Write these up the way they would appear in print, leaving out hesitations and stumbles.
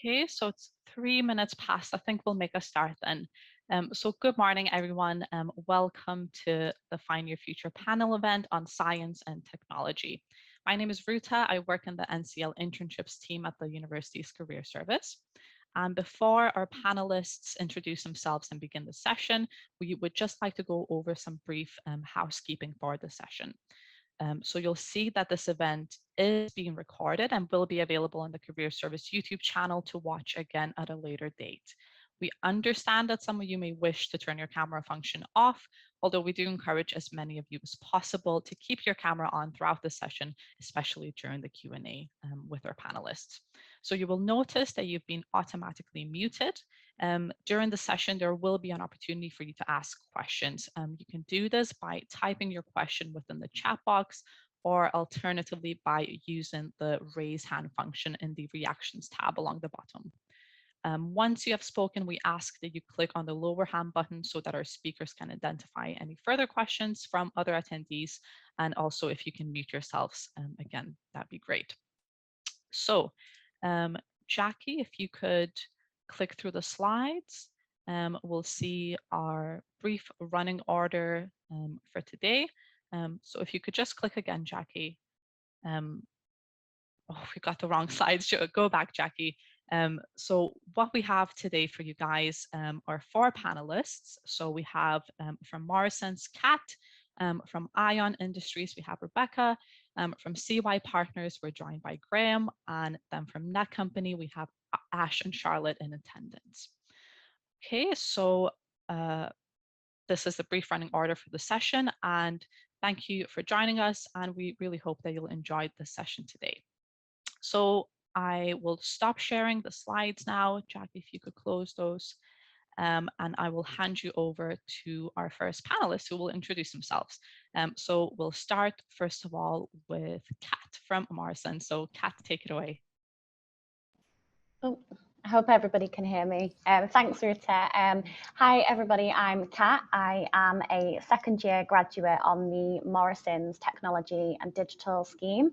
Okay, so it's 3 minutes past. I think we'll make a start then. So good morning, everyone. Welcome to the Find Your Future panel event on science and technology. My name is Ruta. I work in the NCL internships team at the university's Career Service. And before our panelists introduce themselves and begin the session, we would just like to go over some brief housekeeping for the session. So you'll see that this event is being recorded and will be available on the Career Service YouTube channel to watch again at a later date. We understand that some of you may wish to turn your camera function off, although we do encourage as many of you as possible to keep your camera on throughout the session, especially during the Q&A with our panelists. So you will notice that you've been automatically muted. During the session, there will be an opportunity for you to ask questions. You can do this by typing your question within the chat box, or alternatively by using the raise hand function in the reactions tab along the bottom. Once you have spoken, we ask that you click on the lower hand button so that our speakers can identify any further questions from other attendees. And also if you can mute yourselves, again, that'd be great. So Jackie, if you could click through the slides, we'll see our brief running order for today. So if you could just click again, Jackie. Oh, we got the wrong slides. Go back, Jackie. So what we have today for you guys are 4 panelists. So we have from Morrisons, Kat, from Ion Industries, we have Rebecca, from CY Partners, we're joined by Graham, and then from Netcompany, we have Ash and Charlotte in attendance. Okay, so this is the brief running order for the session, and thank you for joining us, and we really hope that you'll enjoy the session today. So I will stop sharing the slides now. Jackie, if you could close those. And I will hand you over to our first panelist who will introduce themselves. So we'll start first of all with Kat from Morrisons. So Kat, take it away. Oh, I hope everybody can hear me. Thanks, Ruta. Hi, everybody. I'm Kat. I am a second-year graduate on the Morrisons Technology and Digital scheme.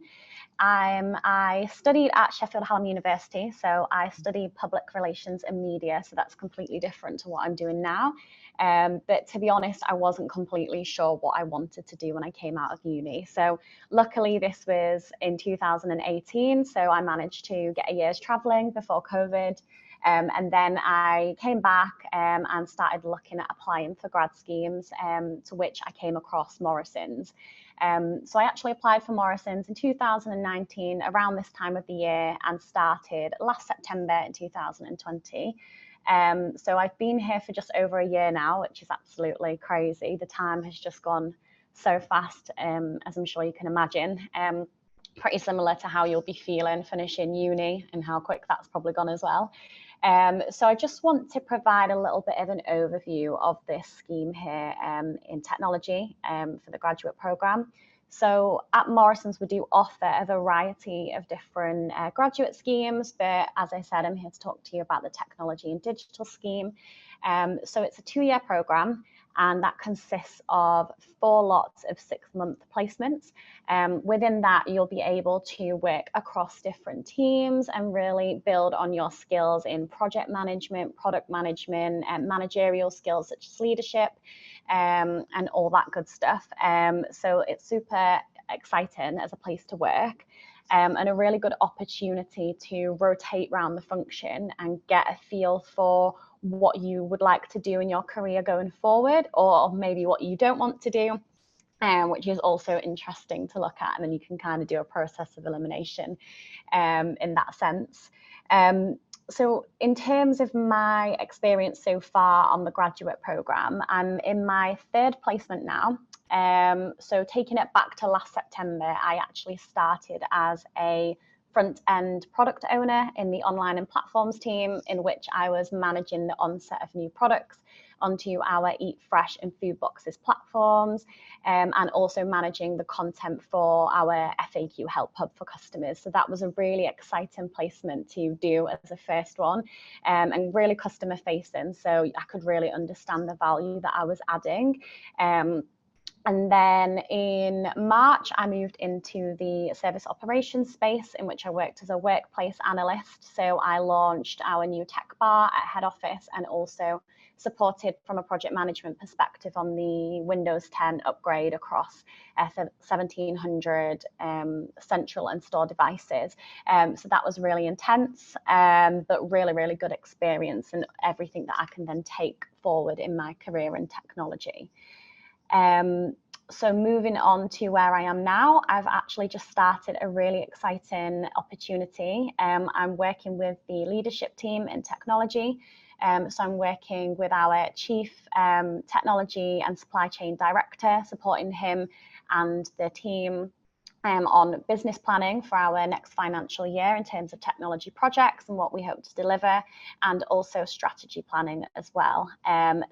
I studied at Sheffield Hallam University, so I studied public relations and media, so that's completely different to what I'm doing now. But to be honest, I wasn't completely sure what I wanted to do when I came out of uni. So luckily this was in 2018, so I managed to get a year's traveling before COVID. And then I came back and started looking at applying for grad schemes, to which I came across Morrisons. So I actually applied for Morrisons in 2019, around this time of the year, and started last September in 2020. So I've been here for just over a year now, which is absolutely crazy. The time has just gone so fast, as I'm sure you can imagine. Pretty similar to how you'll be feeling finishing uni and how quick that's probably gone as well. So I just want to provide a little bit of an overview of this scheme here in technology for the graduate programme. So at Morrisons, we do offer a variety of different graduate schemes, but as I said, I'm here to talk to you about the technology and digital scheme. So it's a 2-year programme, and that consists of 4 lots of 6-month placements. Within that, you'll be able to work across different teams and really build on your skills in project management, product management, and managerial skills such as leadership, and all that good stuff. So it's super exciting as a place to work. And a really good opportunity to rotate around the function and get a feel for what you would like to do in your career going forward, or maybe what you don't want to do, which is also interesting to look at. And then you can kind of do a process of elimination in that sense. So in terms of my experience so far on the graduate programme, I'm in my 3rd placement now. So taking it back to last September, I actually started as a front-end product owner in the online and platforms team, in which I was managing the onset of new products onto our Eat Fresh and Food Boxes platforms, and also managing the content for our FAQ Help Hub for customers. So that was a really exciting placement to do as a first one, and really customer facing. So I could really understand the value that I was adding. And then in March, I moved into the service operations space, in which I worked as a workplace analyst. So I launched our new tech bar at head office and also supported from a project management perspective on the Windows 10 upgrade across 1,700 central and store devices. So that was really intense, but really, really good experience and everything that I can then take forward in my career in technology. So moving on to where I am now, I've actually just started a really exciting opportunity. I'm working with the leadership team in technology. So I'm working with our chief technology and supply chain director, supporting him and the team on business planning for our next financial year in terms of technology projects and what we hope to deliver, and also strategy planning as well.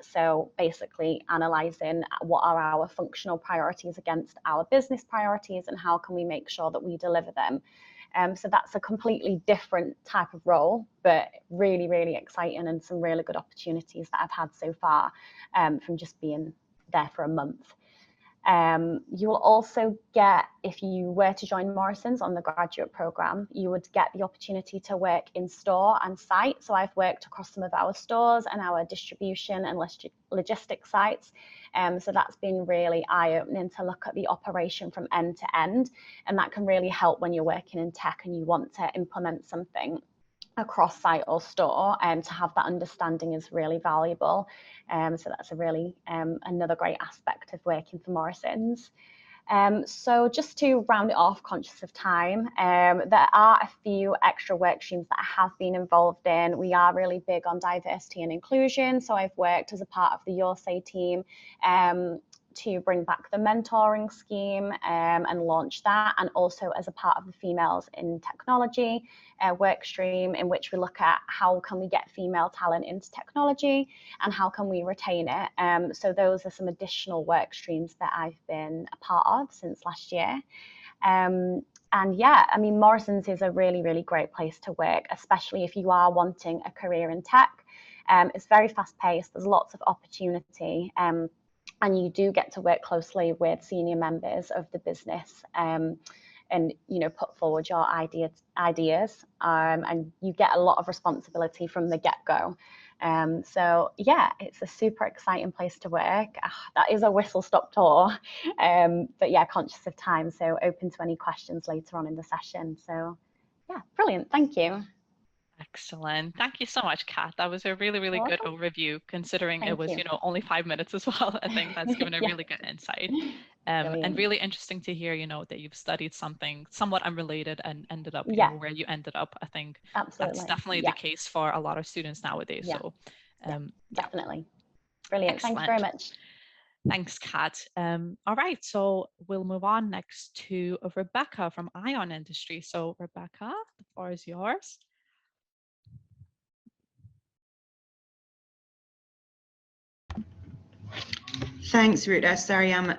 So basically analysing what are our functional priorities against our business priorities and how can we make sure that we deliver them. So that's a completely different type of role, but really, really exciting and some really good opportunities that I've had so far from just being there for a month. You will also get, if you were to join Morrisons on the graduate programme, you would get the opportunity to work in store and site. So I've worked across some of our stores and our distribution and logistics sites. So that's been really eye-opening to look at the operation from end to end. And that can really help when you're working in tech and you want to implement something across site or store, and to have that understanding is really valuable. So that's a really another great aspect of working for Morrisons. So just to round it off, conscious of time, there are a few extra work streams that I have been involved in. We are really big on diversity and inclusion. So I've worked as a part of the Your Say team to bring back the mentoring scheme and launch that, and also as a part of the Females in Technology work stream, in which we look at how can we get female talent into technology and how can we retain it. So those are some additional work streams that I've been a part of since last year. And yeah, I mean, Morrisons is a really, really great place to work, especially if you are wanting a career in tech. It's very fast paced, there's lots of opportunity. And you do get to work closely with senior members of the business and put forward your ideas and you get a lot of responsibility from the get-go. So yeah, it's a super exciting place to work. That is a whistle-stop tour, but yeah, conscious of time, so open to any questions later on in the session. So yeah, brilliant, thank you. Excellent. Thank you so much, Kat. That was a really, really good overview, considering it was, only 5 minutes as well. I think that's given a really good insight. And really interesting to hear, that you've studied something somewhat unrelated and ended up, where you ended up. I think that's definitely the case for a lot of students nowadays. Yeah. So definitely. Brilliant. Excellent. Thank you very much. Thanks, Kat. All right, so we'll move on next to Rebecca from Ion Industry. So Rebecca, the floor is yours. Thanks, Ruta. Sorry, I'm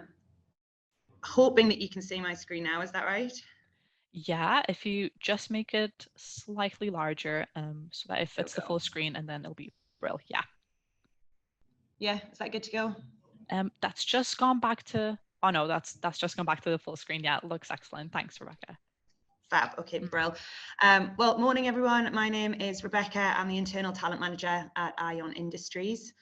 hoping that you can see my screen now. Is that right? Yeah, if you just make it slightly larger, so that it fits the full screen, and then it'll be brilliant. Yeah. Yeah, is that good to go? That's just gone back to. Oh no, that's just gone back to the full screen. Yeah, it looks excellent. Thanks, Rebecca. Fab. Okay, brill. Well, morning, everyone. My name is Rebecca. I'm the Internal Talent Manager at Ion Industries.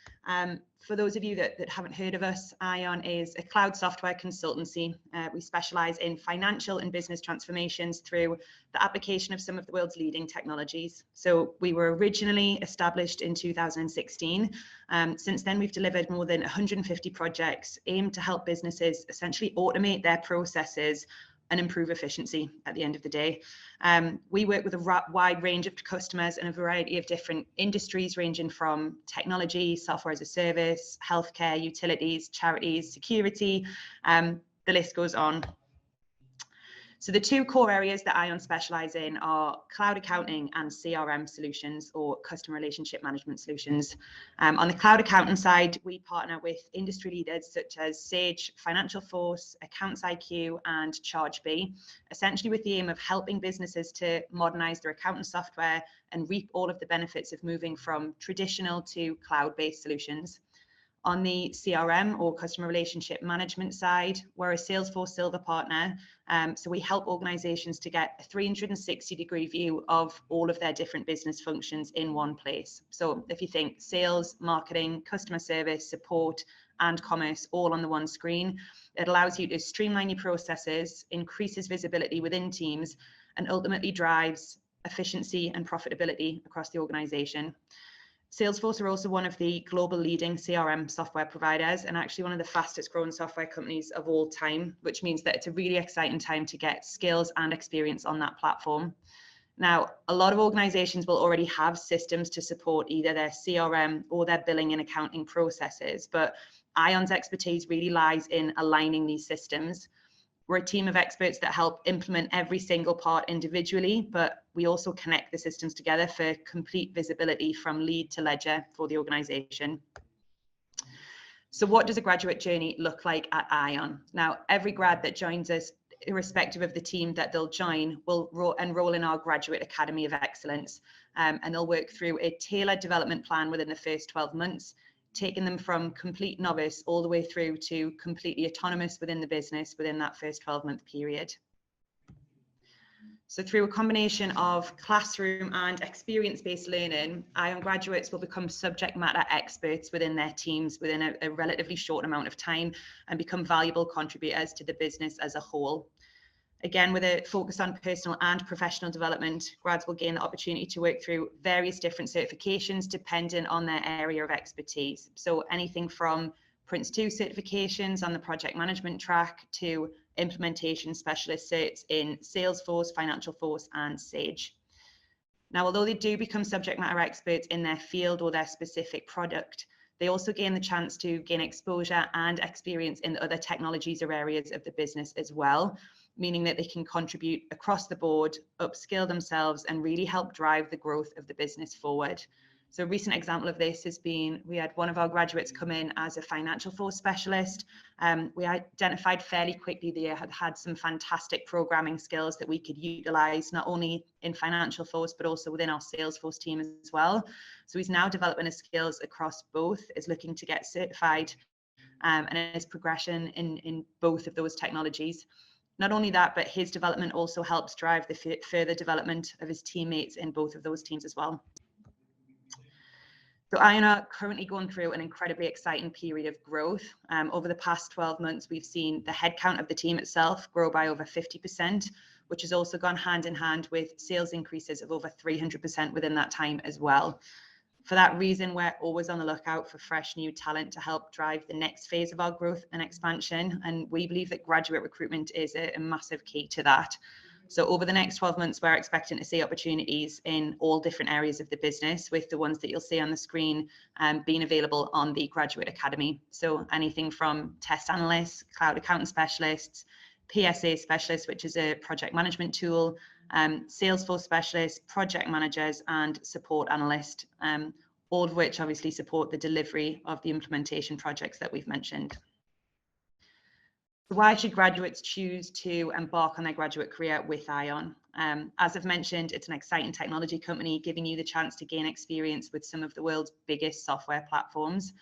For those of you that haven't heard of us, Ion is a cloud software consultancy. We specialise in financial and business transformations through the application of some of the world's leading technologies. So we were originally established in 2016. Since then, we've delivered more than 150 projects aimed to help businesses essentially automate their processes and improve efficiency at the end of the day. We work with a wide range of customers in a variety of different industries, ranging from technology, software as a service, healthcare, utilities, charities, security, the list goes on. So the two core areas that Ion specialise in are cloud accounting and CRM solutions, or customer relationship management solutions. On the cloud accounting side, we partner with industry leaders such as Sage, Financial Force, Accounts IQ, and ChargeBee, essentially with the aim of helping businesses to modernise their accounting software and reap all of the benefits of moving from traditional to cloud-based solutions. On the CRM or customer relationship management side, we're a Salesforce Silver partner. So we help organizations to get a 360-degree view of all of their different business functions in one place. So if you think sales, marketing, customer service, support, and commerce all on the one screen, it allows you to streamline your processes, increases visibility within teams, and ultimately drives efficiency and profitability across the organization. Salesforce are also one of the global leading CRM software providers and actually one of the fastest growing software companies of all time, which means that it's a really exciting time to get skills and experience on that platform. Now, a lot of organizations will already have systems to support either their CRM or their billing and accounting processes, but ION's expertise really lies in aligning these systems. We're a team of experts that help implement every single part individually, but we also connect the systems together for complete visibility from lead to ledger for the organization. So what does a graduate journey look like at ION? Now, every grad that joins us, irrespective of the team that they'll join, will enroll in our Graduate Academy of Excellence, and they'll work through a tailored development plan within the first 12 months, taking them from complete novice all the way through to completely autonomous within the business within that first 12-month period. So through a combination of classroom and experience-based learning, ION graduates will become subject matter experts within their teams within a relatively short amount of time and become valuable contributors to the business as a whole. Again, with a focus on personal and professional development, grads will gain the opportunity to work through various different certifications depending on their area of expertise. So anything from Prince 2 certifications on the project management track to implementation specialist certs in Salesforce, Financial Force, and Sage. Now, although they do become subject matter experts in their field or their specific product, they also gain the chance to gain exposure and experience in other technologies or areas of the business as well, meaning that they can contribute across the board, upskill themselves, and really help drive the growth of the business forward. So a recent example of this has been, we had one of our graduates come in as a Financial Force specialist. We identified fairly quickly they had some fantastic programming skills that we could utilize not only in Financial Force, but also within our Salesforce team as well. So he's now developing his skills across both, is looking to get certified, and his progression in both of those technologies. Not only that, but his development also helps drive the further development of his teammates in both of those teams as well. So ION are currently going through an incredibly exciting period of growth. Over the past 12 months, we've seen the headcount of the team itself grow by over 50%, which has also gone hand in hand with sales increases of over 300% within that time as well. For that reason, we're always on the lookout for fresh new talent to help drive the next phase of our growth and expansion. And we believe that graduate recruitment is a massive key to that. So over the next 12 months, we're expecting to see opportunities in all different areas of the business, with the ones that you'll see on the screen being available on the Graduate Academy. So anything from test analysts, cloud accountant specialists, PSA specialists, which is a project management tool, Salesforce specialists, project managers, and support analysts, all of which obviously support the delivery of the implementation projects that we've mentioned. Why should graduates choose to embark on their graduate career with ION? As I've mentioned, it's an exciting technology company giving you the chance to gain experience with some of the world's biggest software platforms.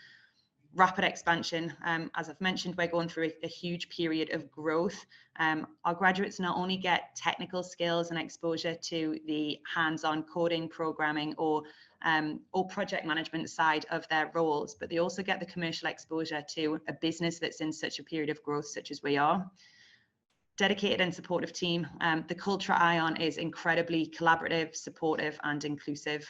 Rapid expansion. As I've mentioned, we're going through a huge period of growth. Our graduates not only get technical skills and exposure to the hands-on coding, programming, or project management side of their roles, but they also get the commercial exposure to a business that's in such a period of growth such as we are. Dedicated and supportive team. The culture at ION is incredibly collaborative, supportive, and inclusive.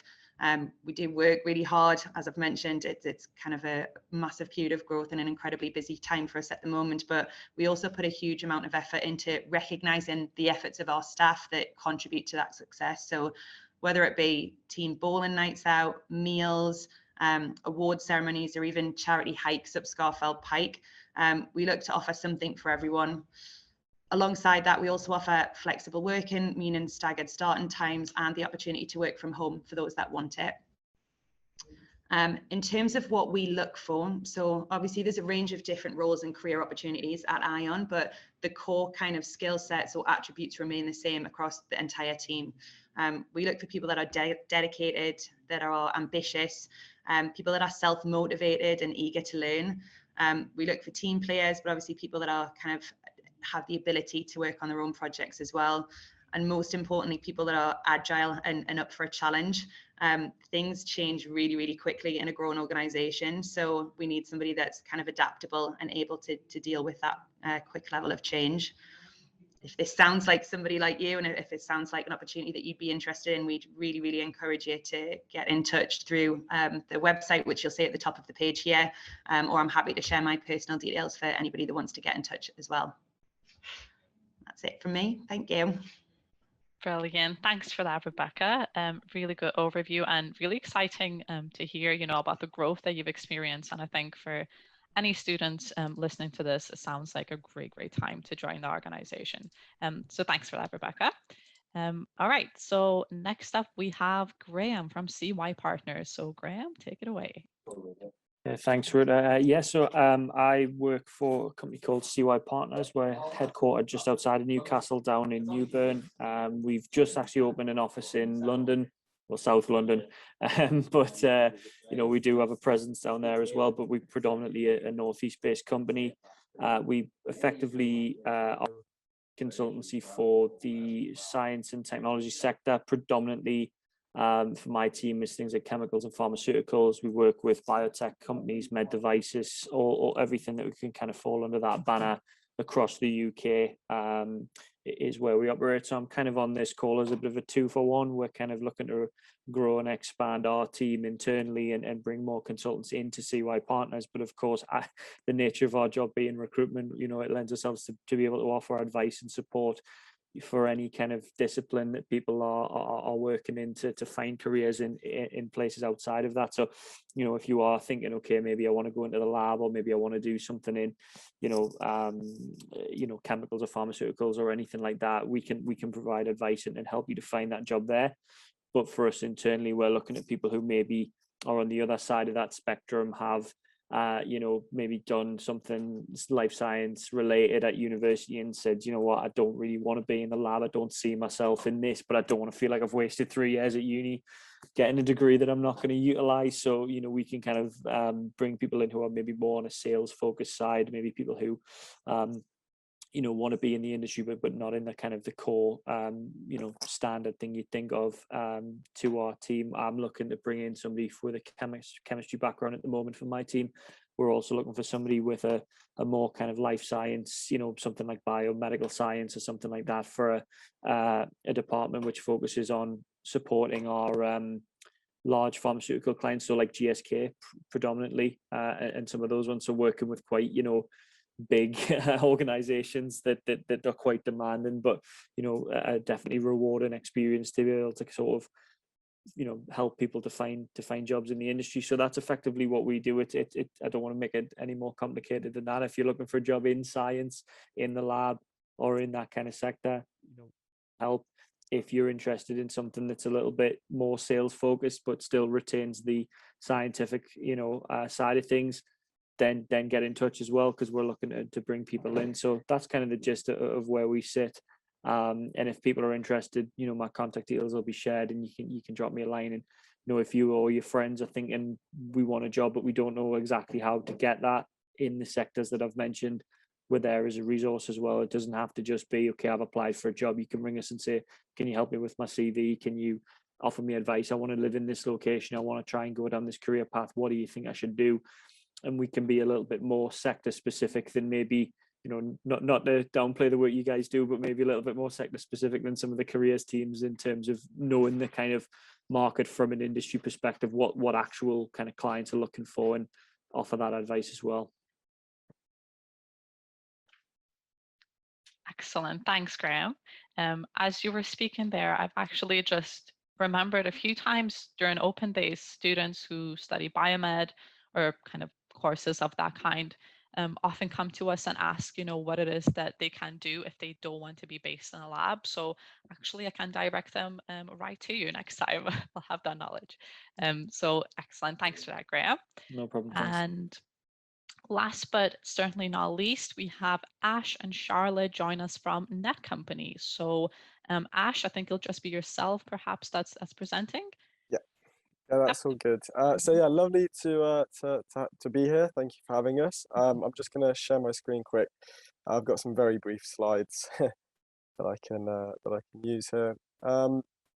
We do work really hard. As I've mentioned, it's kind of a massive period of growth and an incredibly busy time for us at the moment, but we also put a huge amount of effort into recognizing the efforts of our staff that contribute to that success. So whether it be team bowling nights out, meals, award ceremonies, or even charity hikes up Scarfell Pike, we look to offer something for everyone. Alongside that, we also offer flexible working, meaning staggered starting times and the opportunity to work from home for those that want it. In terms of what we look for, so obviously there's a range of different roles and career opportunities at ION, but the core kind of skill sets or attributes remain the same across the entire team. We look for people that are dedicated, that are ambitious, people that are self-motivated and eager to learn. We look for team players, but obviously people that are kind of have the ability to work on their own projects as well. And most importantly, people that are agile and up for a challenge. Things change really, really quickly in a growing organization. So we need somebody that's kind of adaptable and able to deal with that quick level of change. If this sounds like somebody like you, and if it sounds like an opportunity that you'd be interested in, we'd really, really encourage you to get in touch through the website, which you'll see at the top of the page here, or I'm happy to share my personal details for anybody that wants to get in touch as well. That's it from me. Thank you. Brilliant. Thanks for that, Rebecca. Really good overview and really exciting to hear, about the growth that you've experienced. And I think for any students listening to this, it sounds like a great, great time to join the organization. So thanks for that, Rebecca. All right, so next up we have Graham from CY Partners. So Graham, take it away. Thanks, Ruth. So I work for a company called CY Partners. We're headquartered just outside of Newcastle, down in Newburn. We've just actually opened an office in London, well, South London, but we do have a presence down there as well. But we're predominantly a northeast-based company. We effectively are consultancy for the science and technology sector, predominantly. For my team is things like chemicals and pharmaceuticals. We work with biotech companies, med devices, or everything that we can kind of fall under that banner across the UK is where we operate. So I'm kind of on this call as a bit of a 2-for-1. We're kind of looking to grow and expand our team internally and bring more consultants into CY Partners. But of course, the nature of our job being recruitment, it lends ourselves to be able to offer advice and support for any kind of discipline that people are working in to find careers in places outside of that. So, if you are thinking, okay, maybe I want to go into the lab, or maybe I want to do something in, chemicals or pharmaceuticals or anything like that, we can provide advice and help you to find that job there. But for us internally, we're looking at people who maybe are on the other side of that spectrum, have maybe done something life science related at university and said, what, I don't really want to be in the lab. I don't see myself in this, but I don't want to feel like I've wasted 3 years at uni getting a degree that I'm not going to utilize. So, we can kind of bring people in who are maybe more on a sales focused side, maybe people who want to be in the industry, but not in the kind of the core, standard thing you'd think of to our team. I'm looking to bring in somebody with a chemistry background at the moment for my team. We're also looking for somebody with a more kind of life science, something like biomedical science or something like that for a department which focuses on supporting our large pharmaceutical clients, so like GSK predominantly, and some of those ones. So working with quite, big organizations that are quite demanding, but definitely rewarding experience to be able to sort of help people to find jobs in the industry. So that's effectively what we do. It I don't want to make it any more complicated than that. If you're looking for a job in science, in the lab, or in that kind of sector, help. If you're interested in something that's a little bit more sales focused but still retains the scientific side of things, then get in touch as well, because we're looking to bring people in. So that's kind of the gist of where we sit. And if people are interested, my contact details will be shared, and you can drop me a line. And if you or your friends are thinking, we want a job but we don't know exactly how to get that in the sectors that I've mentioned, we're there as a resource as well. It doesn't have to just be, okay, I've applied for a job. You can ring us and say, can you help me with my CV? Can you offer me advice? I want to live in this location. I want to try and go down this career path. What do you think I should do? And we can be a little bit more sector specific than maybe, not to downplay the work you guys do, but maybe a little bit more sector specific than some of the careers teams, in terms of knowing the kind of market from an industry perspective, what actual kind of clients are looking for, and offer that advice as well. Excellent. Thanks, Graham. As you were speaking there, I've actually just remembered a few times during open days, students who study biomed or kind of courses of that kind often come to us and ask, what it is that they can do if they don't want to be based in a lab. So actually I can direct them right to you next time. I'll have that knowledge. So excellent. Thanks for that, Graham. No problem. Thanks. And last but certainly not least, we have Ash and Charlotte join us from Netcompany. So Ash, I think it'll just be yourself perhaps that's presenting. Yeah, that's all good. So yeah, lovely to be here. Thank you for having us. I'm just going to share my screen quick. I've got some very brief slides that I can use here.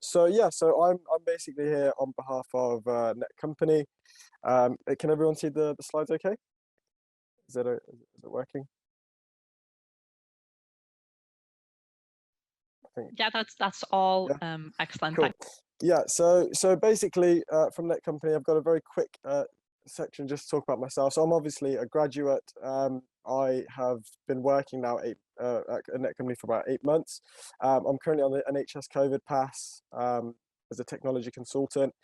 So yeah, so I'm basically here on behalf of Netcompany. Can everyone see the slides okay? Is it working? I think, Yeah, that's all yeah. excellent. Cool. Yeah, so basically from Netcompany, I've got a very quick section just to talk about myself. So I'm obviously a graduate. I have been working now at Netcompany for about 8 months. I'm currently on the NHS COVID pass as a technology consultant.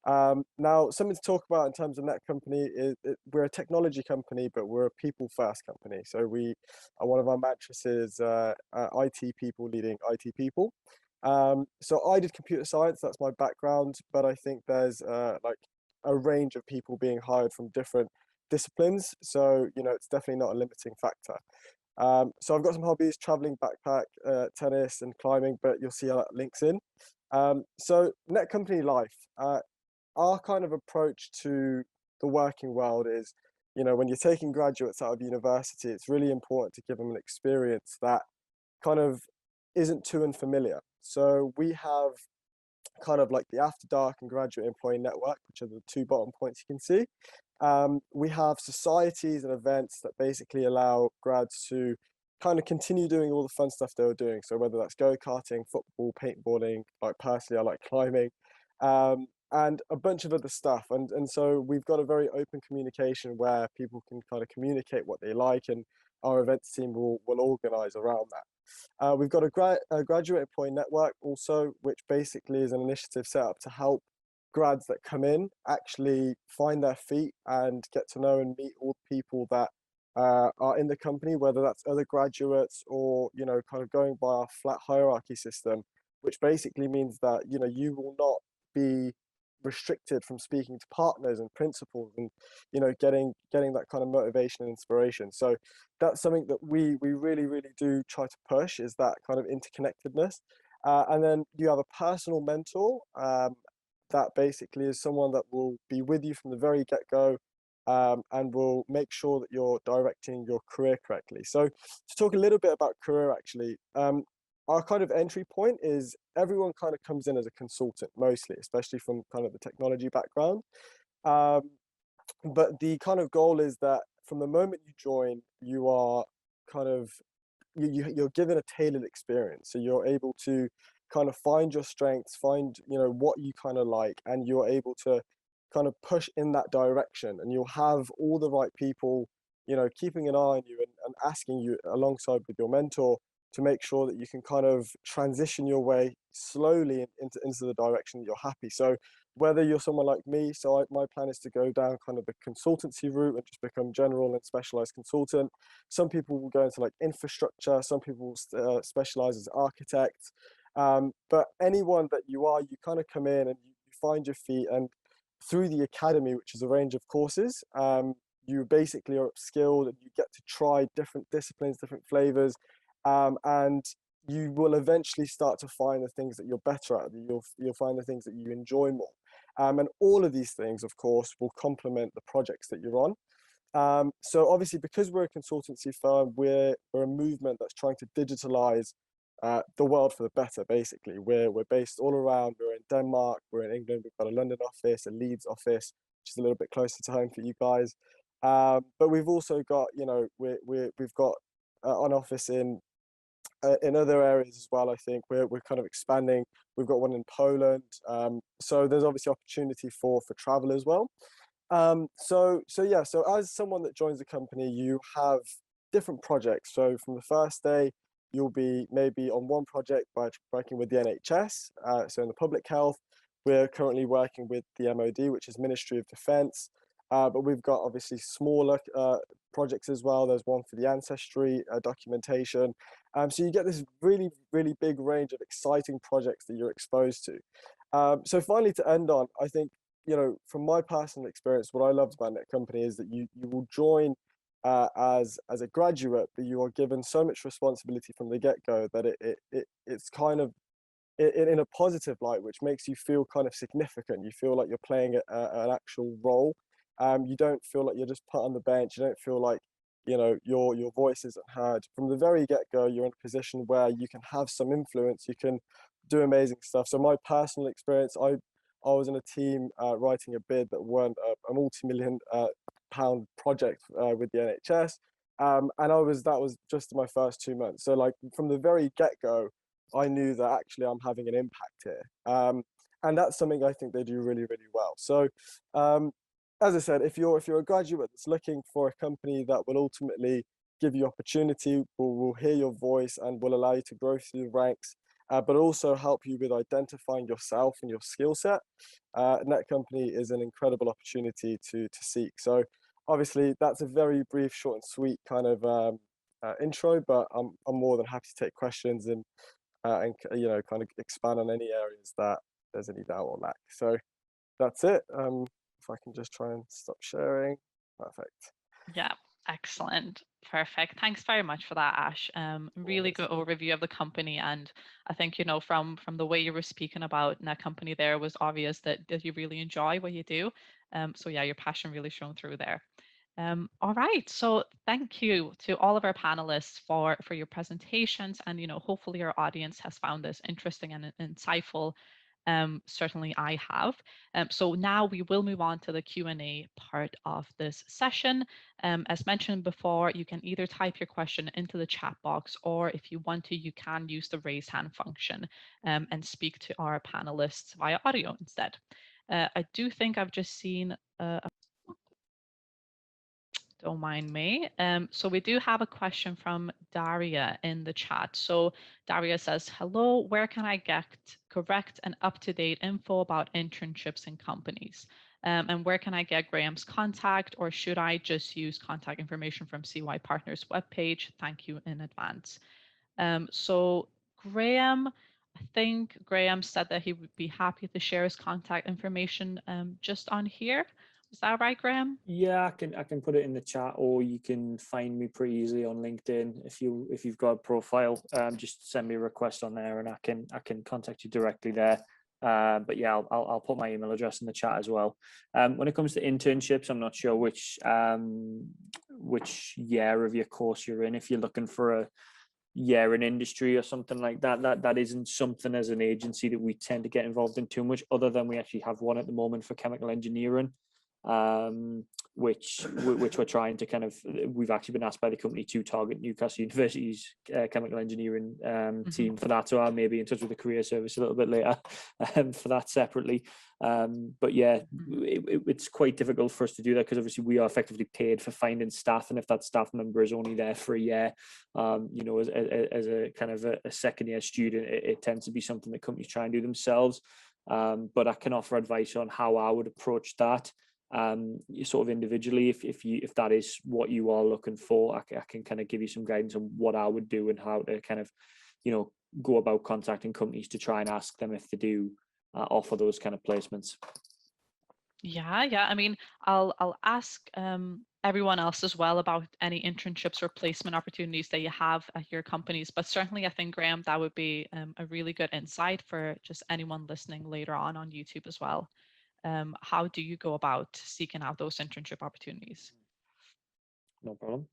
Now, something to talk about in terms of Netcompany is we're a technology company, but we're a people-first company. So one of our mantras is IT people leading IT people. So I did computer science, that's my background, but I think there's like a range of people being hired from different disciplines. So, it's definitely not a limiting factor. So I've got some hobbies: traveling, backpack, tennis and climbing, but you'll see how that links in. So Netcompany life, our kind of approach to the working world is, when you're taking graduates out of university, it's really important to give them an experience that kind of isn't too unfamiliar. So we have kind of like the After Dark and Graduate Employee Network, which are the two bottom points you can see. We have societies and events that basically allow grads to kind of continue doing all the fun stuff they were doing. So whether that's go-karting, football, paintballing, like personally, I like climbing, and a bunch of other stuff. And so we've got a very open communication where people can kind of communicate what they like, and our events team will organize around that. We've got a graduate employee network also, which basically is an initiative set up to help grads that come in actually find their feet and get to know and meet all the people that are in the company, whether that's other graduates or, kind of going by our flat hierarchy system, which basically means that, you will not be restricted from speaking to partners and principals and, getting that kind of motivation and inspiration. So that's something that we really do try to push, is that kind of interconnectedness. And then you have a personal mentor that basically is someone that will be with you from the very get-go, and will make sure that you're directing your career correctly. So to talk a little bit about career, actually, our kind of entry point is everyone kind of comes in as a consultant mostly, especially from kind of the technology background. But the kind of goal is that from the moment you join, you are kind of you're given a tailored experience. So you're able to kind of find your strengths, find what you kind of like, and you're able to kind of push in that direction. And you'll have all the right people, keeping an eye on you and asking you alongside with your mentor to make sure that you can kind of transition your way slowly into the direction that you're happy. So whether you're someone like me, so my plan is to go down kind of the consultancy route and just become general and specialized consultant. Some people will go into like infrastructure, some people will specialize as architects. But anyone that you are, you kind of come in and you find your feet, and through the academy, which is a range of courses, you basically are upskilled and you get to try different disciplines, different flavors, and you will eventually start to find the things that you're better at. You'll find the things that you enjoy more, and all of these things, of course, will complement the projects that you're on. So obviously, because we're a consultancy firm, we're a movement that's trying to digitalize the world for the better. Basically, we're based all around. We're in Denmark, we're in England, we've got a London office, a Leeds office, which is a little bit closer to home for you guys. But we've also got, we've got an office in other areas as well. I think we're kind of expanding. We've got one in Poland. So there's obviously opportunity for travel as well. So yeah, so as someone that joins the company, you have different projects. So from the first day, you'll be maybe on one project by working with the NHS. So in the public health, we're currently working with the MOD, which is Ministry of Defence. But we've got obviously smaller projects as well. There's one for the ancestry documentation. So you get this really big range of exciting projects that you're exposed to. So finally, to end on, I think, from my personal experience, what I loved about Netcompany is that you will join as a graduate, but you are given so much responsibility from the get-go that it's kind of in a positive light, which makes you feel kind of significant. You feel like you're playing an actual role. You don't feel like you're just put on the bench. You don't feel like, you know, your voice isn't heard. From the very get-go, you're in a position where you can have some influence. You can do amazing stuff. So my personal experience, I was in a team writing a bid that won a multi-million pound project with the NHS. And that was just my first 2 months. So like from the very get-go, I knew that actually I'm having an impact here. And that's something I think they do really, really well. So as I said, if you're a graduate that's looking for a company that will ultimately give you opportunity, will hear your voice and will allow you to grow through the ranks, but also help you with identifying yourself and your skill set, Netcompany is an incredible opportunity to seek. So obviously that's a very brief, short and sweet kind of intro, but I'm more than happy to take questions and you know, kind of expand on any areas that there's any doubt or lack. So that's it. If I can just try and stop sharing. Perfect. Yeah, excellent. Perfect. Thanks very much for that, Ash. Really good overview of the company. And I think, you know, from the way you were speaking about Netcompany there was obvious that you really enjoy what you do. So yeah, your passion really shone through there. All right, so thank you to all of our panelists for your presentations, and you know, hopefully our audience has found this interesting and insightful. Certainly I have. So now we will move on to the Q&A part of this session. As mentioned before, you can either type your question into the chat box, or if you want to, you can use the raise hand function and speak to our panelists via audio instead. I do think I've just seen don't mind me. So we do have a question from Daria in the chat. So Daria says, hello, where can I get correct and up-to-date info about internships in companies? And where can I get Graham's contact, or should I just use contact information from CY Partners webpage? Thank you in advance. So Graham, I think Graham said that he would be happy to share his contact information just on here. Is that right, Graham? Yeah, I can put it in the chat, or you can find me pretty easily on LinkedIn if you've got a profile. Just send me a request on there, and I can contact you directly there. But yeah, I'll put my email address in the chat as well. When it comes to internships, I'm not sure which year of your course you're in. If you're looking for a year in industry or something like that, that isn't something as an agency that we tend to get involved in too much, other than we actually have one at the moment for chemical engineering, which we're trying to kind of, we've actually been asked by the company to target Newcastle University's chemical engineering team for that, so I may be in touch with the career service a little bit later for that separately. But yeah, it's quite difficult for us to do that, because obviously we are effectively paid for finding staff, and if that staff member is only there for a year, you know, as a kind of a second year student, it tends to be something that companies try and do themselves. But I can offer advice on how I would approach that, sort of individually, if that is what you are looking for. I can kind of give you some guidance on what I would do and how to kind of, you know, go about contacting companies to try and ask them if they do offer those kind of placements. Yeah. I mean, I'll ask everyone else as well about any internships or placement opportunities that you have at your companies. But certainly, I think, Graham, that would be a really good insight for just anyone listening later on YouTube as well. How do you go about seeking out those internship opportunities? No problem.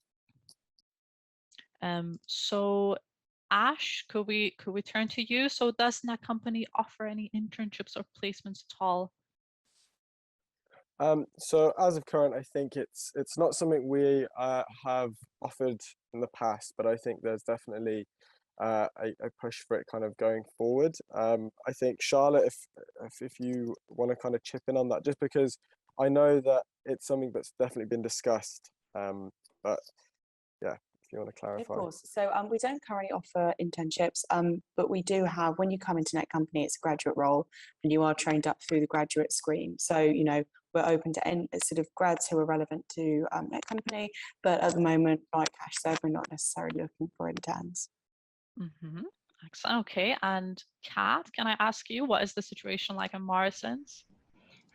So Ash, could we turn to you? So does Netcompany offer any internships or placements at all? So as of current, I think it's not something we have offered in the past, but I think there's definitely a push for it kind of going forward. I think, Charlotte, if you want to kind of chip in on that, just because I know that it's something that's definitely been discussed, but yeah, if you want to clarify. Of course. So we don't currently offer internships, but we do have, when you come into Netcompany, it's a graduate role, and you are trained up through the graduate stream. So, you know, we're open to any sort of grads who are relevant to Netcompany, but at the moment, like Ash said, we're not necessarily looking for interns. Excellent. Okay. And Kat, can I ask you, what is the situation like in Morrisons?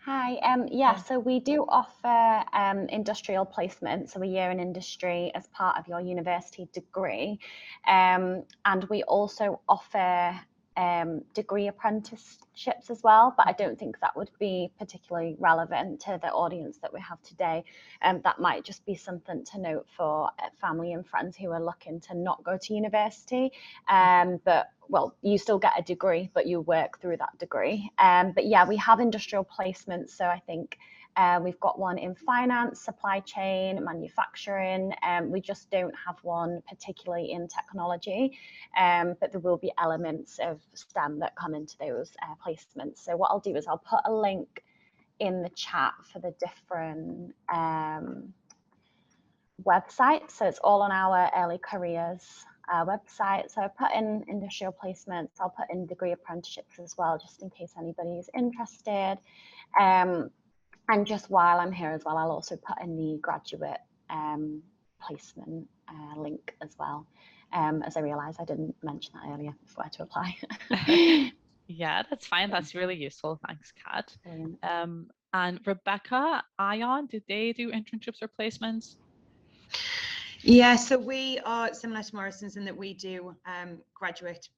Hi, yeah, so we do offer industrial placement, so a year in industry as part of your university degree. And we also offer degree apprenticeships as well, but I don't think that would be particularly relevant to the audience that we have today. That might just be something to note for family and friends who are looking to not go to university. But well, you still get a degree, but you work through that degree. But yeah, we have industrial placements. So I think we've got one in finance, supply chain, manufacturing. We just don't have one particularly in technology, but there will be elements of STEM that come into those placements. So what I'll do is I'll put a link in the chat for the different websites. So it's all on our early careers website. So I put in industrial placements. I'll put in degree apprenticeships as well, just in case anybody is interested. And just while I'm here as well, I'll also put in the graduate placement link as well, as I realise I didn't mention that earlier before to apply. Yeah, that's fine. That's really useful. Thanks, Kat. Brilliant. And Rebecca, Ion, did they do internships or placements? Yeah, so we are similar to Morrisons in that we do graduate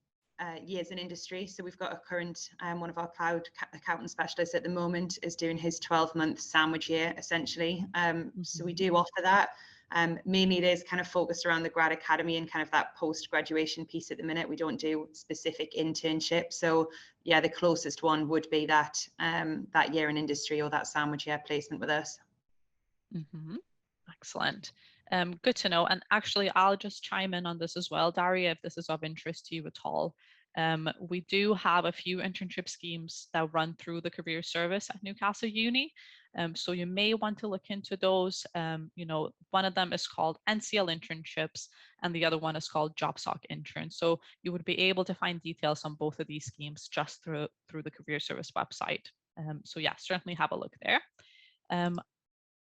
years in industry. So we've got a current, one of our cloud accountant specialists at the moment is doing his 12-month sandwich year, essentially. So we do offer that. Mainly it is kind of focused around the grad academy and kind of that post-graduation piece at the minute. We don't do specific internships. So yeah, the closest one would be that that year in industry or that sandwich year placement with us. Excellent. Good to know. And actually, I'll just chime in on this as well, Daria, if this is of interest to you at all. We do have a few internship schemes that run through the career service at Newcastle Uni. So you may want to look into those. You know, one of them is called NCL internships and the other one is called JobSoc interns. So you would be able to find details on both of these schemes just through the career service website. So yeah, certainly have a look there.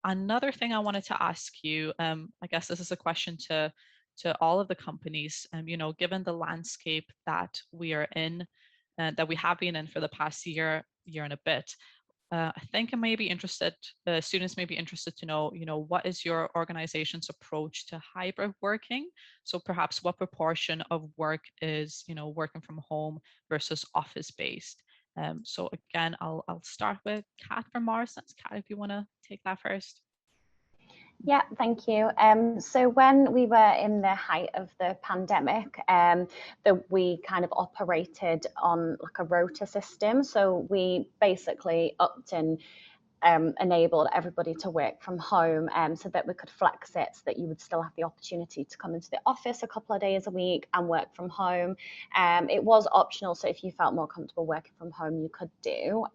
Another thing I wanted to ask you, I guess this is a question to all of the companies, you know, given the landscape that we are in, that we have been in for the past year and a bit, I think I may be interested, students may be interested to know, you know, what is your organization's approach to hybrid working? So perhaps what proportion of work is, you know, working from home versus office based? So again, I'll start with Kat from Morrisons. Kat, if you want to take that first. Yeah, thank you. So when we were in the height of the pandemic, we kind of operated on like a rota system. So we basically upped and enabled everybody to work from home, so that we could flex it so that you would still have the opportunity to come into the office a couple of days a week and work from home. It was optional, so if you felt more comfortable working from home, you could do.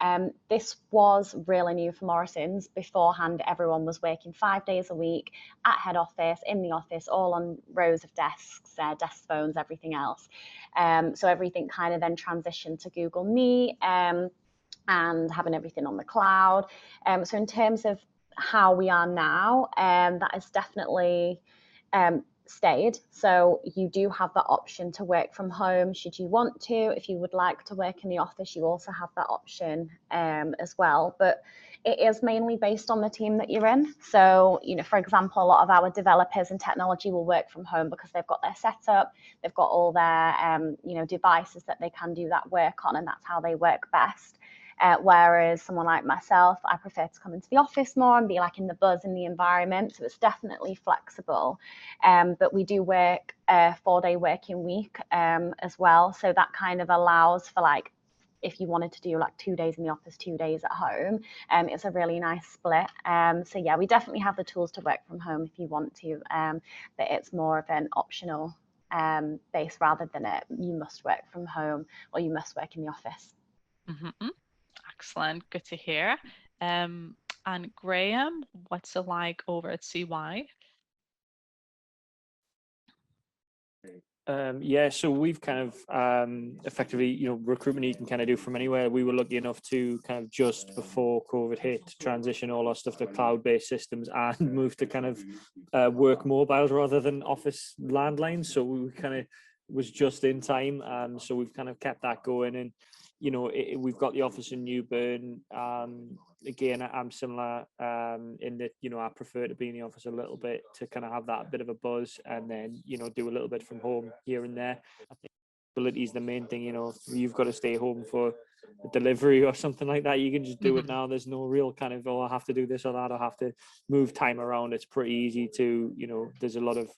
This was really new for Morrisons. Beforehand, everyone was working 5 days a week at head office, in the office, all on rows of desks, desk phones, everything else. So everything kind of then transitioned to Google Meet, and having everything on the cloud. So in terms of how we are now, that has definitely stayed. So you do have the option to work from home should you want to. If you would like to work in the office, you also have that option as well. But it is mainly based on the team that you're in. So, you know, for example, a lot of our developers in technology will work from home because they've got their setup, they've got all their, you know, devices that they can do that work on, and that's how they work best. Whereas someone like myself, I prefer to come into the office more and be like in the buzz in the environment. So it's definitely flexible. But we do work a 4-day working week as well. So that kind of allows for like, if you wanted to do like 2 days in the office, 2 days at home, it's a really nice split. So yeah, we definitely have the tools to work from home if you want to, but it's more of an optional base rather than you must work from home or you must work in the office. Mm-hmm. Excellent, good to hear. And Graham, what's it like over at CY? Yeah, so we've kind of effectively, you know, recruitment you can kind of do from anywhere. We were lucky enough to kind of just before COVID hit, transition all our stuff to cloud-based systems and move to kind of work mobile rather than office landlines. So we kind of was just in time, and so we've kind of kept that going. And you know, we've got the office in Newburn. Again, I'm similar in that, you know, I prefer to be in the office a little bit to kind of have that bit of a buzz, and then, you know, do a little bit from home here and there. I think flexibility is the main thing. You know, if you've got to stay home for a delivery or something like that, you can just do it now. There's no real kind of, oh, I have to do this or that, I have to move time around. It's pretty easy to, you know, there's a lot of,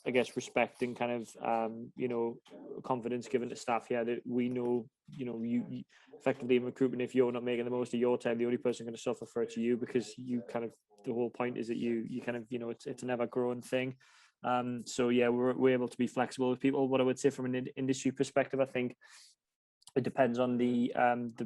I guess, respect and kind of, you know, confidence given to staff here that we know, you know, you effectively in recruitment, if you're not making the most of your time, the only person going to suffer for it's you, because you kind of, the whole point is that you kind of, you know, it's an ever growing thing. So yeah, we're able to be flexible with people. What I would say from an industry perspective, I think it depends on the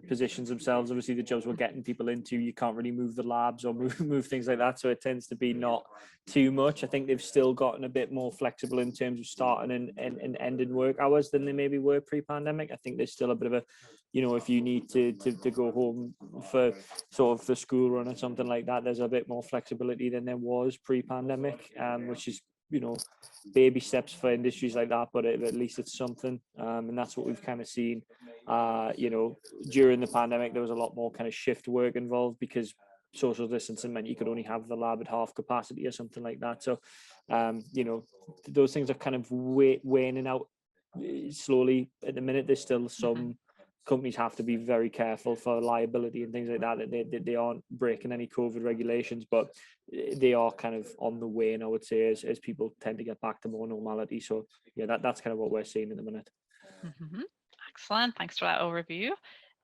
positions themselves. Obviously, the jobs we're getting people into, you can't really move the labs or move things like that. So it tends to be not too much. I think they've still gotten a bit more flexible in terms of starting and ending work hours than they maybe were pre-pandemic. I think there's still a bit of a, you know, if you need to go home for sort of the school run or something like that, there's a bit more flexibility than there was pre-pandemic, which is, you know, baby steps for industries like that, but at least it's something. And that's what we've kind of seen. You know, during the pandemic, there was a lot more kind of shift work involved because social distancing meant you could only have the lab at half capacity or something like that. So, you know, those things are kind of waning out slowly at the minute. There's still some companies have to be very careful for liability and things like that, that they aren't breaking any COVID regulations, but they are kind of on the wane, I would say, as people tend to get back to more normality. So yeah, that's kind of what we're seeing at the minute. Excellent. Thanks for that overview.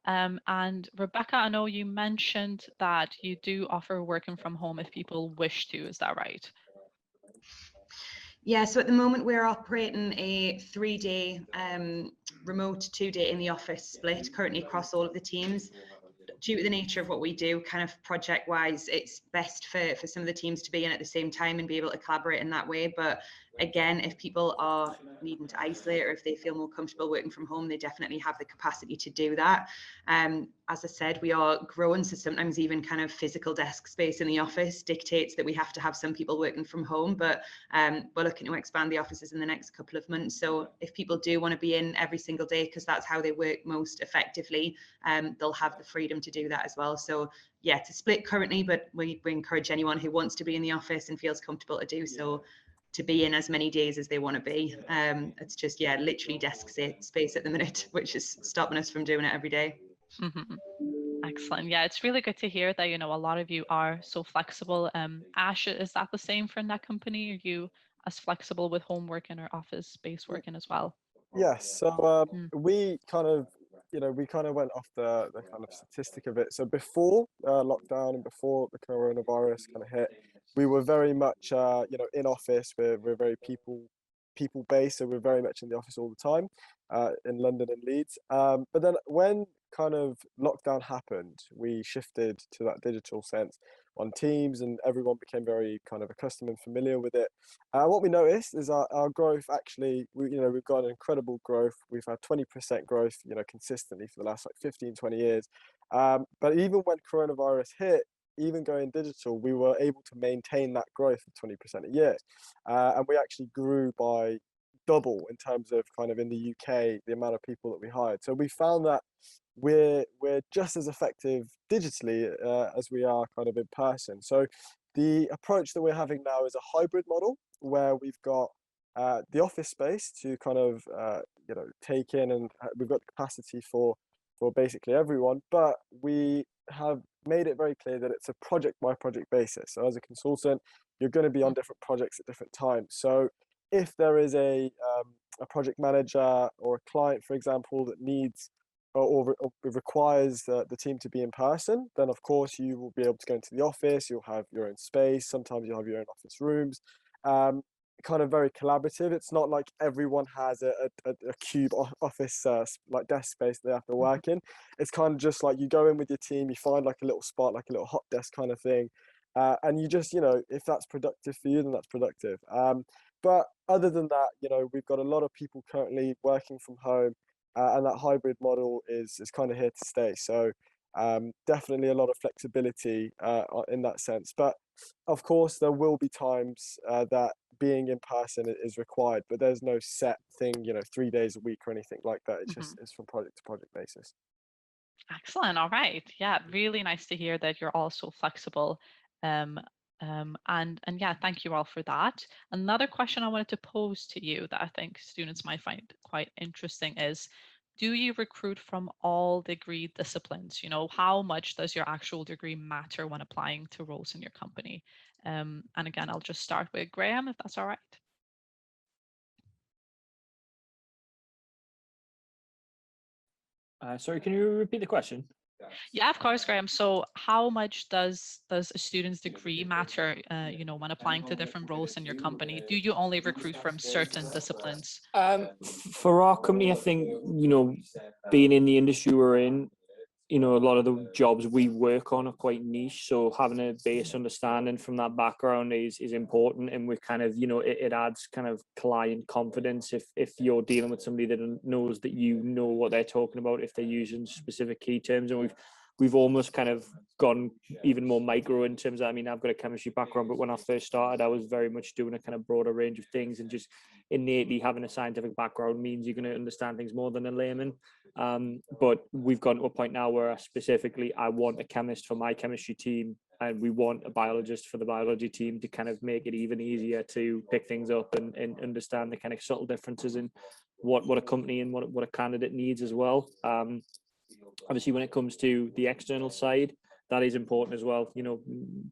And Rebecca, I know you mentioned that you do offer working from home if people wish to. Is that right? Yeah, so at the moment we're operating a 3-day remote, 2-day in the office split currently across all of the teams. Due to the nature of what we do, kind of project wise, it's best for some of the teams to be in at the same time and be able to collaborate in that way. But again, if people are needing to isolate or if they feel more comfortable working from home, they definitely have the capacity to do that. As I said, we are growing, so sometimes even kind of physical desk space in the office dictates that we have to have some people working from home, but we're looking to expand the offices in the next couple of months. So if people do want to be in every single day, because that's how they work most effectively, they'll have the freedom to do that as well. So yeah, it's a split currently, but we encourage anyone who wants to be in the office and feels comfortable to do so to be in as many days as they want to be. It's just, yeah, literally desk space at the minute, which is stopping us from doing it every day. Excellent. Yeah, it's really good to hear that, you know, a lot of you are so flexible. Ash, is that the same for Netcompany? Are you as flexible with home working or office space working as well? Yes, so we kind of, you know, we kind of went off the kind of statistic of it. So before lockdown and before the coronavirus kind of hit, we were very much, you know, in office. We're very people based, so we're very much in the office all the time, in London and Leeds. But then when kind of lockdown happened, we shifted to that digital sense on Teams, and everyone became very kind of accustomed and familiar with it. What we noticed is our growth actually, you know, we've got an incredible growth. We've had 20% growth, you know, consistently for the last like 15, 20 years. But even when coronavirus hit, even going digital, we were able to maintain that growth of 20% a year. And we actually grew by double in terms of kind of in the UK, the amount of people that we hired. So we found that we're just as effective digitally as we are kind of in person. So the approach that we're having now is a hybrid model where we've got the office space to kind of you know, take in, and we've got the capacity for basically everyone, but we have made it very clear that it's a project by project basis. So as a consultant, you're going to be on different projects at different times. So if there is a project manager or a client, for example, that needs or requires the team to be in person, then of course you will be able to go into the office. You'll have your own space. Sometimes you'll have your own office rooms. Kind of very collaborative. It's not like everyone has a cube office like desk space they have to work in. It's kind of just like you go in with your team, you find like a little spot, like a little hot desk kind of thing, and you just, you know, if that's productive for you, then that's productive. But other than that, you know, we've got a lot of people currently working from home, and that hybrid model is kind of here to stay. So definitely a lot of flexibility in that sense. But of course, there will be times that being in person is required, but there's no set thing, you know, 3 days a week or anything like that. It's just, it's from project to project basis. Excellent. All right. Yeah, really nice to hear that you're all so flexible. And yeah, thank you all for that. Another question I wanted to pose to you that I think students might find quite interesting is, do you recruit from all degree disciplines? You know, how much does your actual degree matter when applying to roles in your company? And again, I'll just start with Graham, if that's all right. Sorry, can you repeat the question? Yeah, of course, Graham. So how much does a student's degree matter, you know, when applying to different roles in your company? Do you only recruit from certain disciplines? For our company, I think, you know, being in the industry we're in, you know, a lot of the jobs we work on are quite niche. So having a base understanding from that background is important. And we kind of, you know, it adds kind of client confidence if you're dealing with somebody that knows that you know what they're talking about, if they're using specific key terms. And we've almost kind of gone even more micro in terms of, I mean, I've got a chemistry background, but when I first started, I was very much doing a kind of broader range of things, and just innately having a scientific background means you're going to understand things more than a layman. But we've gone to a point now where specifically I want a chemist for my chemistry team, and we want a biologist for the biology team, to kind of make it even easier to pick things up and understand the kind of subtle differences in what a company and what a candidate needs as well. Obviously, when it comes to the external side, that is important as well. You know,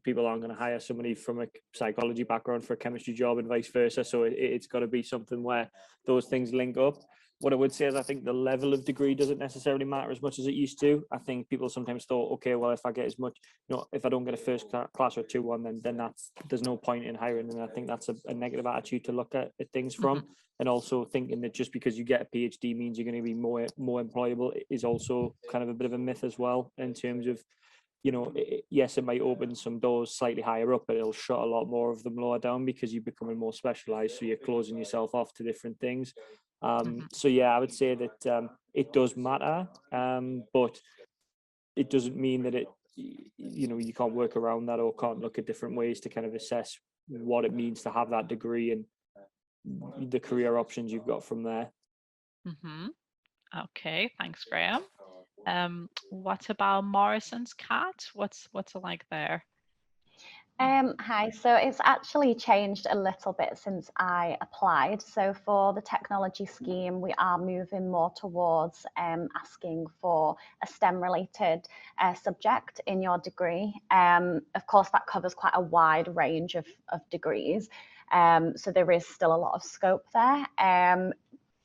people aren't going to hire somebody from a psychology background for a chemistry job and vice versa. So it's got to be something where those things link up. What I would say is I think the level of degree doesn't necessarily matter as much as it used to. I think people sometimes thought, okay, well, if I get as much, you know, if I don't get a first class or 2-1, then there's no point in hiring. And I think that's a negative attitude to look at things from. Mm-hmm. And also thinking that just because you get a PhD means you're going to be more employable is also kind of a bit of a myth as well, in terms of, you know, yes, it might open some doors slightly higher up, but it'll shut a lot more of them lower down because you're becoming more specialized. So you're closing yourself off to different things. So yeah, I would say that it does matter, but it doesn't mean that you know, you can't work around that or can't look at different ways to kind of assess what it means to have that degree and the career options you've got from there. Mm-hmm. Okay, thanks, Graham. What about Morrison's Cat? What's it like there? Hi, so it's actually changed a little bit since I applied. So for the technology scheme, we are moving more towards asking for a STEM related subject in your degree. Of course, that covers quite a wide range of degrees. So there is still a lot of scope there.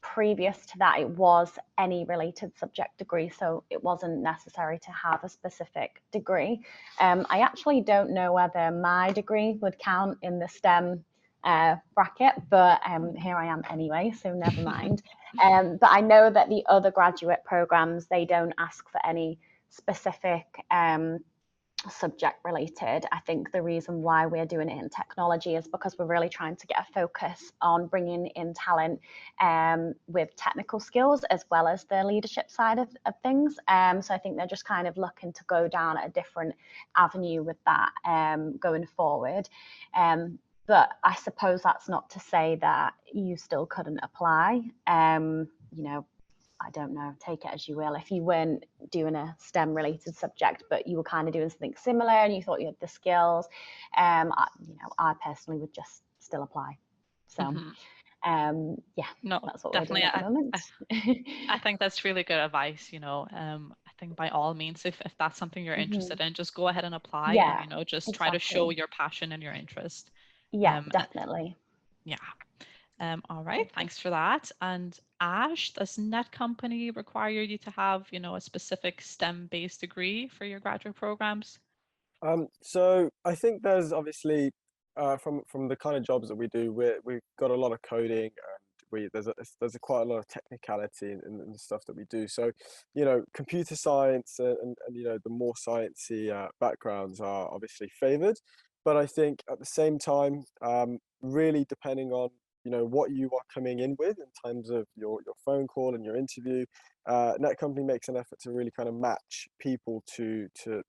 Previous to that, it was any related subject degree, so it wasn't necessary to have a specific degree. I actually don't know whether my degree would count in the STEM bracket, but here I am anyway, so never mind. But I know that the other graduate programs, they don't ask for any specific subject related. I think the reason why we're doing it in technology is because we're really trying to get a focus on bringing in talent with technical skills as well as the leadership side of things. So I think they're just kind of looking to go down a different avenue with that going forward. But I suppose that's not to say that you still couldn't apply. You know, I don't know, take it as you will. If you weren't doing a STEM related subject, but you were kind of doing something similar and you thought you had the skills, I personally would just still apply. So, yeah, No, that's what definitely. we're doing at the moment. I think that's really good advice. You know, I think by all means, if that's something you're interested in, just go ahead and apply, and Yeah, you know, just try to show exactly. your passion and your interest. Yeah, And definitely. yeah. All right, thanks for that. And Ash, does Netcompany require you to have, you know, a specific STEM-based degree for your graduate programs? So I think there's obviously from the kind of jobs that we do, we've got a lot of coding, and there's quite a lot of technicality in the stuff that we do. So, you know, computer science and you know, the more sciencey backgrounds are obviously favoured, but I think at the same time, really depending on, you know, what you are coming in with in terms of your phone call and your interview, Netcompany makes an effort to really kind of match people to the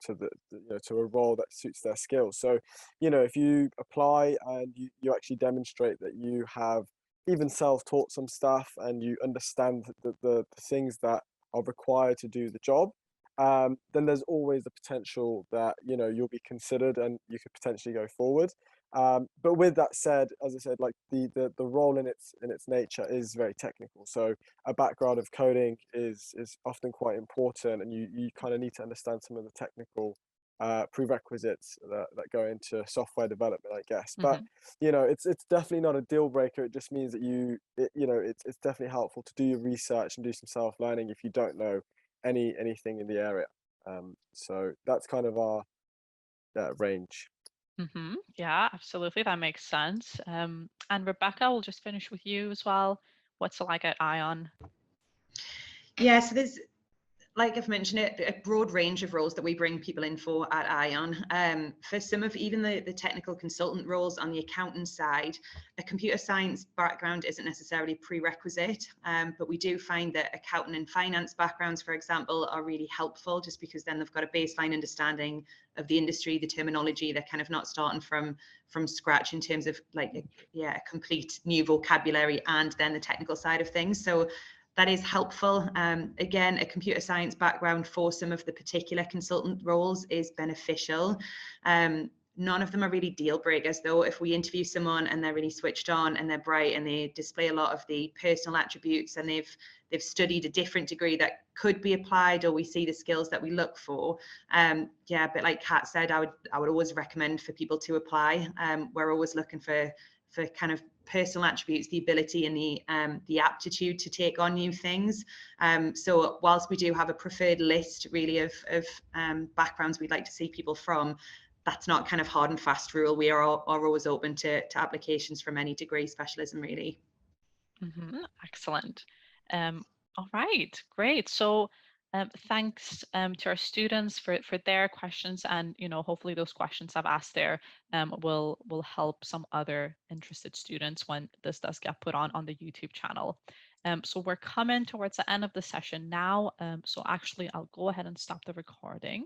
you know, to a role that suits their skills. So, you know, if you apply and you actually demonstrate that you have even self-taught some stuff and you understand the things that are required to do the job, then there's always the potential that, you know, you'll be considered and you could potentially go forward. But with that said, as I said, like the role in its nature is very technical. So a background of coding is often quite important, and you kind of need to understand some of the technical prerequisites that go into software development, I guess. But Mhm. you know, it's definitely not a deal breaker. It just means that you know, it's definitely helpful to do your research and do some self learning if you don't know anything in the area. So that's kind of our range. Yeah, absolutely. That makes sense. And Rebecca, we'll just finish with you as well. What's it like at Ion? Yeah, so there's, like I've mentioned, a broad range of roles that we bring people in for at Ion. For some of even the technical consultant roles on the accountant side, a computer science background isn't necessarily prerequisite, but we do find that accountant and finance backgrounds, for example, are really helpful, just because then they've got a baseline understanding of the industry, the terminology. They're kind of not starting from scratch in terms of like a complete new vocabulary and then the technical side of things. So that is helpful. Again, a computer science background for some of the particular consultant roles is beneficial. None of them are really deal breakers, though. If we interview someone and they're really switched on and they're bright and they display a lot of the personal attributes and they've studied a different degree that could be applied, or we see the skills that we look for, yeah, but like Kat said, I would always recommend for people to apply. We're always looking for kind of personal attributes, the ability and the aptitude to take on new things. So whilst we do have a preferred list really of backgrounds we'd like to see people from, that's not kind of hard and fast rule. We are always open to applications from any degree specialism, really. Excellent. All right, great. So thanks to our students for their questions, and hopefully those questions I've asked there will help some other interested students when this does get put on the YouTube channel. So we're coming towards the end of the session now. So actually, I'll go ahead and stop the recording.